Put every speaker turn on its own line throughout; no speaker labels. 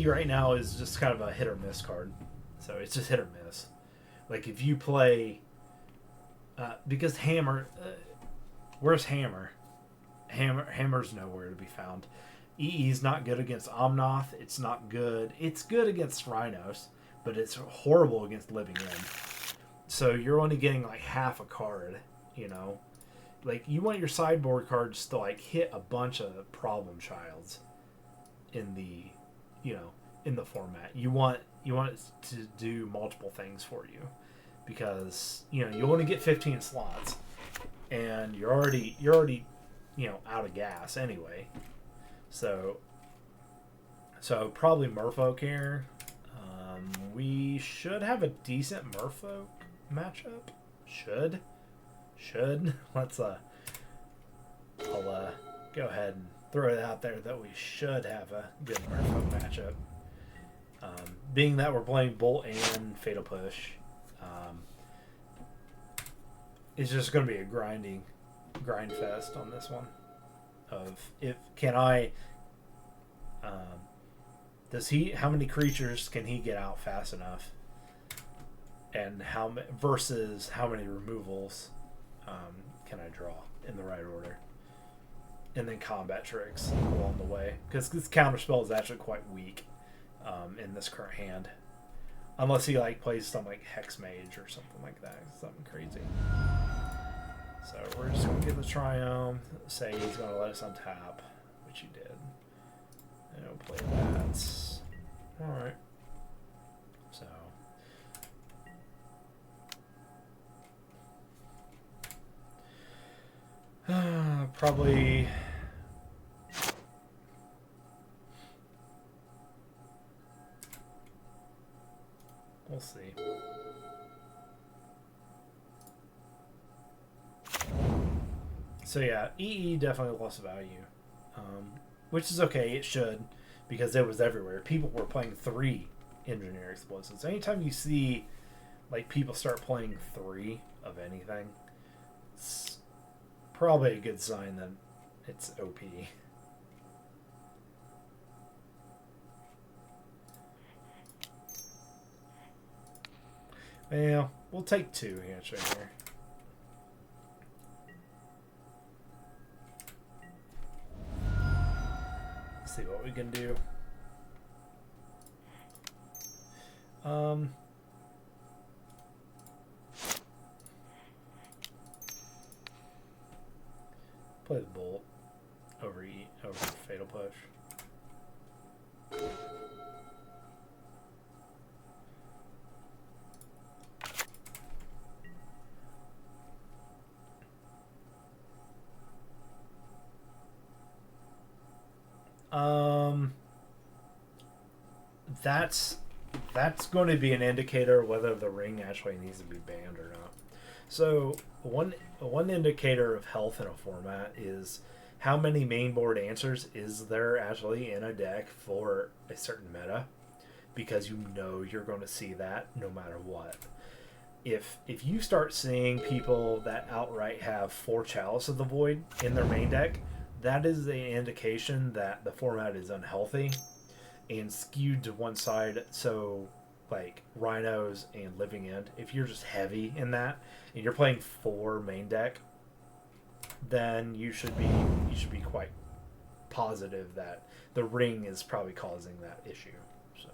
EE right now is just kind of a hit or miss card. So it's just hit or miss. Like if you play... because Hammer... where's Hammer? Hammer's nowhere to be found. EE's not good against Omnath. It's not good. It's good against Rhinos, but it's horrible against Living End. So you're only getting like half a card, you know? Like, you want your sideboard cards to, like, hit a bunch of problem childs in the, you know, in the format. You want it to do multiple things for you. Because, you know, you only get 15 slots. And you're already, you know, out of gas anyway. So probably Merfolk here. We should have a decent Merfolk matchup. Should. Let's I'll go ahead and throw it out there that we should have a good Merfolk matchup. Being that we're playing Bolt and Fatal Push, it's just going to be a grind fest on this one. How many creatures can he get out fast enough, and versus how many removals can I draw in the right order, and then combat tricks along the way, because this counterspell is actually quite weak in this current hand, unless he like plays some like Hex Mage or something like that, something crazy. So we're just gonna give the Triumph, say he's gonna let us untap, which he did, and we'll play that. All right. So. Probably we'll see. So yeah, EE definitely lost value, which is okay. It should, because it was everywhere. People were playing 3 Engineer Explosives. Anytime you see like people start playing 3 of anything, it's probably a good sign that it's OP. Well, we'll take 2 actually here. Let's see what we can do. Play the Bolt over Fatal Push. That's going to be an indicator whether the ring actually needs to be banned or not. So one indicator of health in a format is how many mainboard answers is there actually in a deck for a certain meta, because you know you're going to see that no matter what. If you start seeing people that outright have 4 Chalice of the Void in their main deck, that is an indication that the format is unhealthy and skewed to one side. So like Rhinos and Living End, if you're just heavy in that and you're playing 4 main deck, then you should be quite positive that the ring is probably causing that issue. So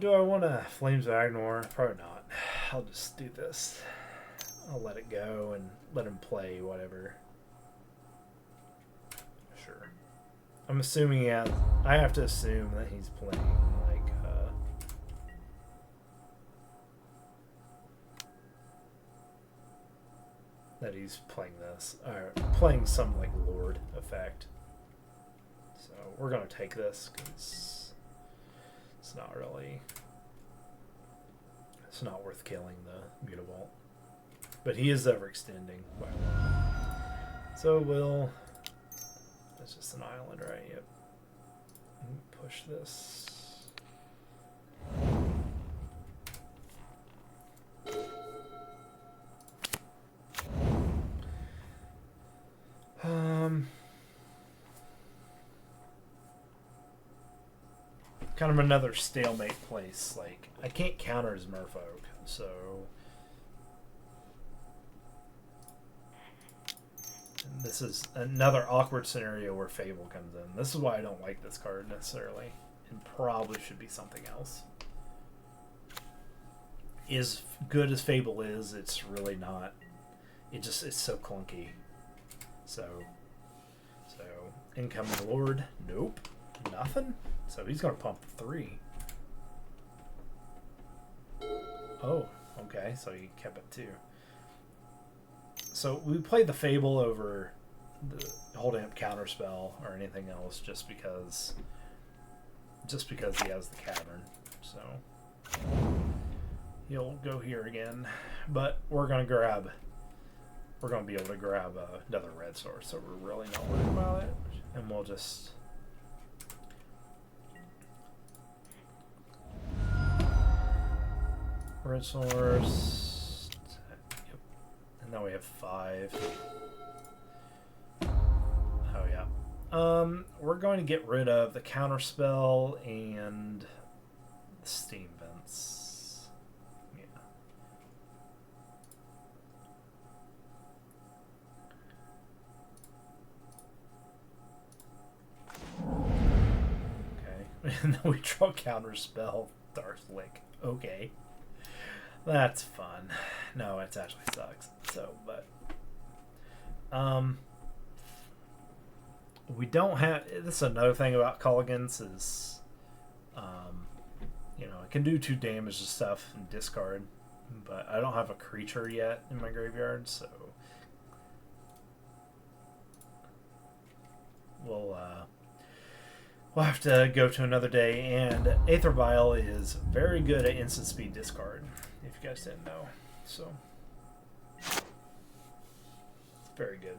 do I want to Flames of Agnor? Probably not. I'll just do this. I'll let it go and let him play whatever. Sure. I'm assuming I have to assume that he's playing like that he's playing this, or playing some like Lord effect. So we're gonna take this because it's not worth killing the Mutavault. But he is overextending by a lot. So that's just an island, right? Yep. Push this. Kind of another stalemate place. Like, I can't counter his Merfolk, so... This is another awkward scenario where Fable comes in. This is why I don't like this card necessarily. And probably should be something else. As good as Fable is, it's really not. It's so clunky. So, incoming Lord, nope, nothing. So he's gonna pump 3. Oh, okay. So he kept it 2. So we played the Fable over the holding up Counterspell or anything else, just because he has the Cavern. So he'll go here again, but we're gonna be able to grab another red source, so we're really not worried about it, and we'll just. Red source. Yep. And now we have 5. Oh yeah. We're going to get rid of the Counterspell and the Steam Vents. Yeah. Okay. And then we draw Counterspell, Darthlick. Okay. That's fun. No, it actually sucks. So, but we don't have. This is another thing about Culligans is, you know, it can do 2 damage to stuff and discard, but I don't have a creature yet in my graveyard, so we'll have to go to another day. And Aether Vial is very good at instant speed discard, if you guys didn't know. So it's very good.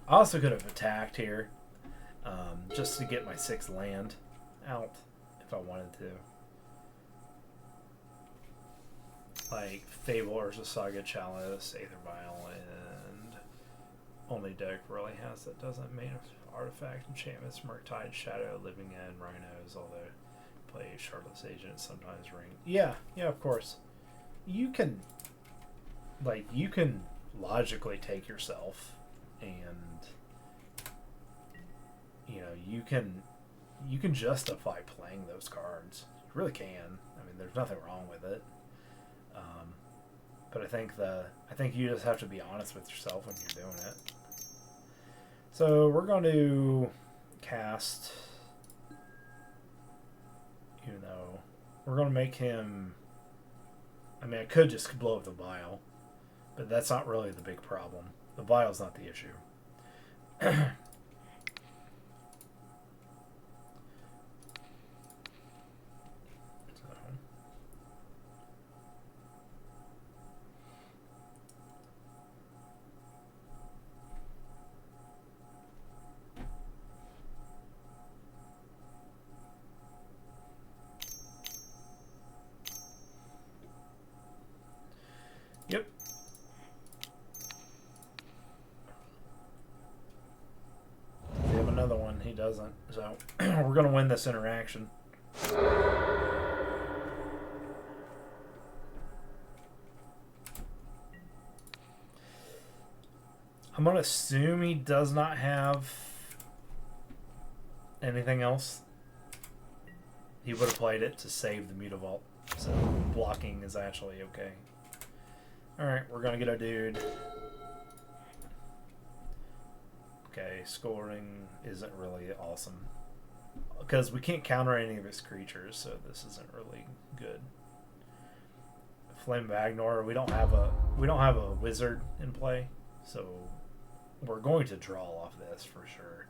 I also could have attacked here, just to get my 6th land out if I wanted to. Like Fable or Saga Chalice, Aether Vial, and only deck really has that doesn't main artifact, enchantments, Morningtide, Shadow, Living End, Rhinos, although play Charlotte's Agent, sometimes Ring. Yeah, of course. You can logically take yourself and, you know, you can justify playing those cards. You really can. I mean, there's nothing wrong with it. But I think you just have to be honest with yourself when you're doing it. So we're going to cast, even though we're going to make him. I mean, I could just blow up the vial, but that's not really the big problem. The vial's not the issue. Yep. Does he have another one? He doesn't. So we're going to win this interaction. I'm going to assume he does not have anything else. He would have played it to save the Mutavault. So blocking is actually okay. Alright, we're going to get our dude. Okay, scoring isn't really awesome. Because we can't counter any of his creatures, so this isn't really good. Flame of Agnor, we don't have a wizard in play, so we're going to draw off this for sure.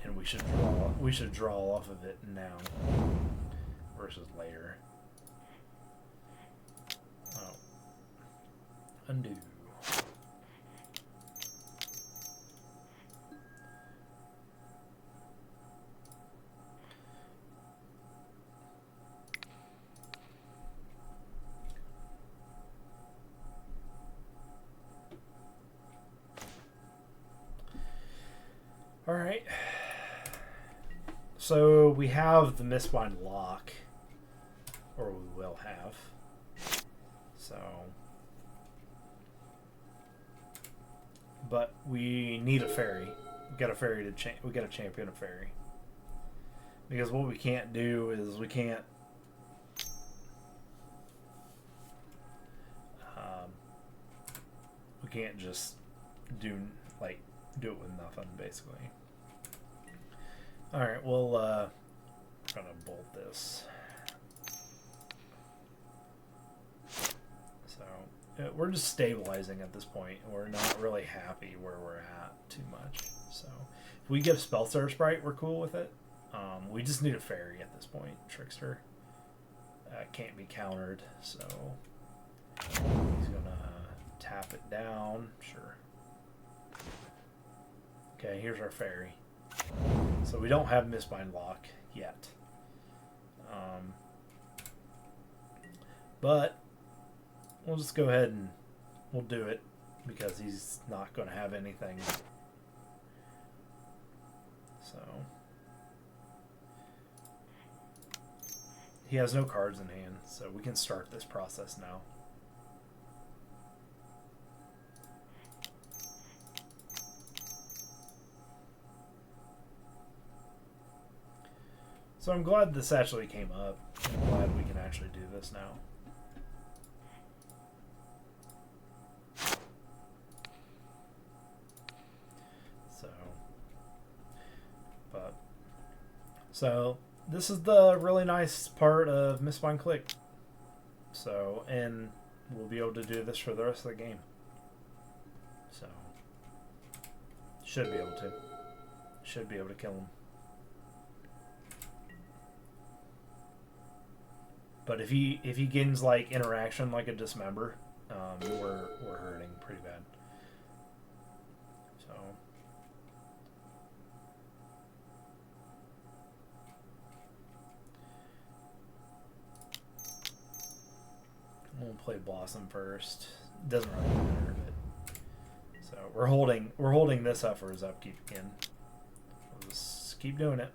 And we should draw off of it now versus later. Oh. Undo. Alright. So we have the Mistbind lock. Or we will have. So. But we need a Faerie. We got a Faerie to we got to champion a Faerie. Because what we can't do is we can't just do it with nothing, basically. Alright, well, I'm gonna bolt this. So, we're just stabilizing at this point. We're not really happy where we're at too much. So, if we get a Spell Surge Sprite, we're cool with it. We just need a Faerie at this point. Trickster can't be countered, so he's gonna tap it down. Sure. Okay, here's our Faerie. So we don't have Mistbind lock yet. But we'll just go ahead and we'll do it because he's not going to have anything. So he has no cards in hand, so we can start this process now. So I'm glad this actually came up. I'm glad we can actually do this now. So this is the really nice part of Mistbind Click. So, and we'll be able to do this for the rest of the game. So, should be able to. Should be able to kill him. But if he gains like interaction like a dismember, we're hurting pretty bad. So we'll play Blossom first. Doesn't really matter, but so we're holding this up for his upkeep again. We'll just keep doing it,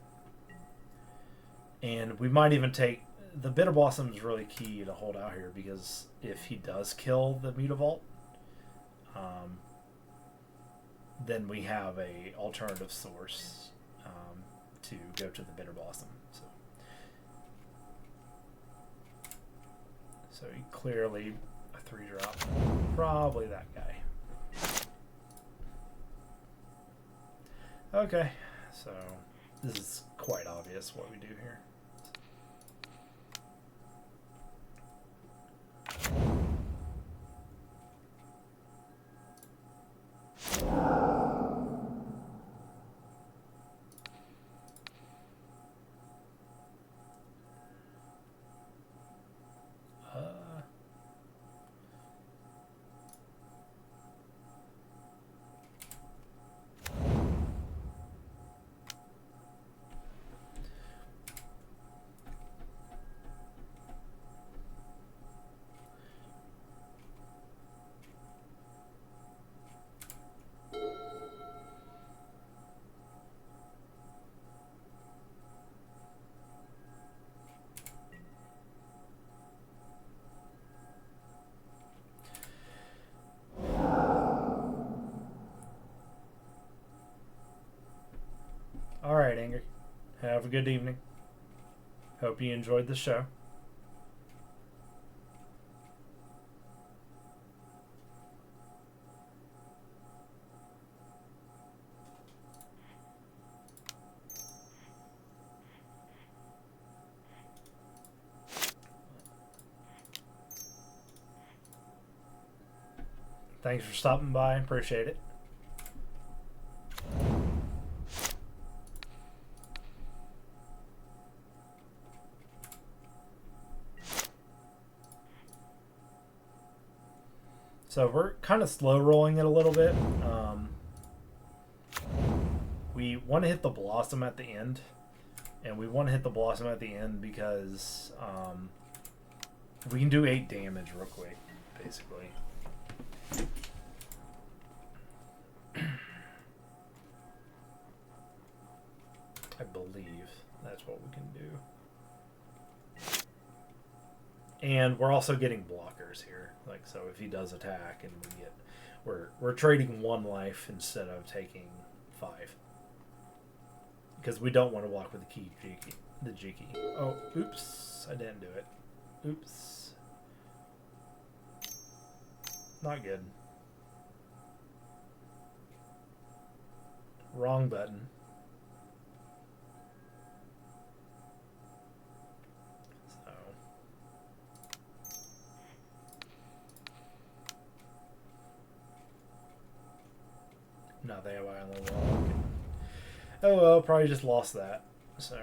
and we might even take. The Bitter Blossom is really key to hold out here because if he does kill the Mutavault, then we have a alternative source to go to the Bitter Blossom. So he clearly a 3-drop, probably that guy. Okay, so this is quite obvious what we do here. Alright, Angry. Have a good evening. Hope you enjoyed the show. Thanks for stopping by. Appreciate it. So we're kind of slow rolling it a little bit. We want to hit the Blossom at the end. And we want to hit the Blossom at the end because we can do 8 damage real quick, basically. believe that's what we can do. And we're also getting blockers here. Like, so if he does attack and we get... We're trading 1 life instead of taking 5. Because we don't want to block with the Jiki. Oh, oops. I didn't do it. Oops. Not good. Wrong button. So. No, they have Island Walk. Oh well, probably just lost that. So.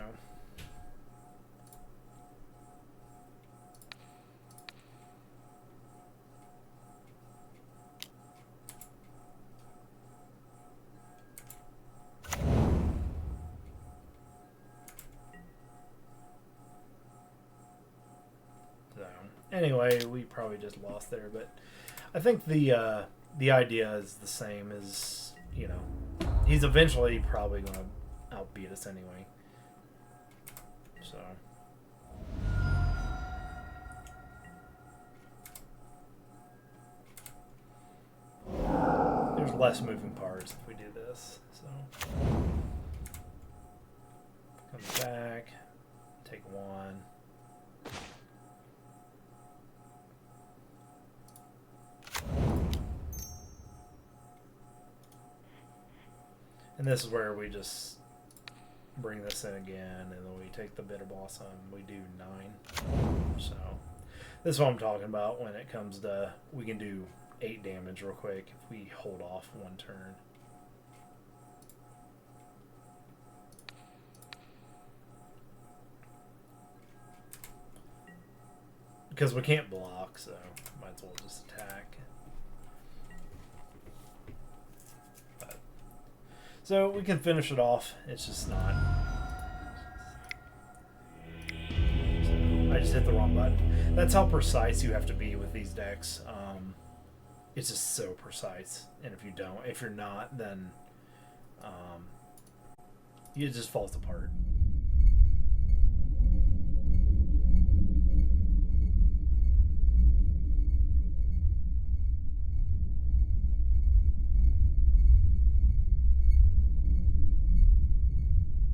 Anyway, we probably just lost there, but I think the idea is the same as, you know, he's eventually probably going to outbeat us anyway. So. There's less moving parts if we do this. So. Come back. Take 1. And this is where we just bring this in again, and then we take the Bitter Blossom. We do 9. So this is what I'm talking about when it comes to, we can do 8 damage real quick if we hold off 1 turn. Because we can't block, so might as well just attack. So we can finish it off. It's just not. So I just hit the wrong button. That's how precise you have to be with these decks. It's just so precise. And if you don't, if you're not, then it just falls apart.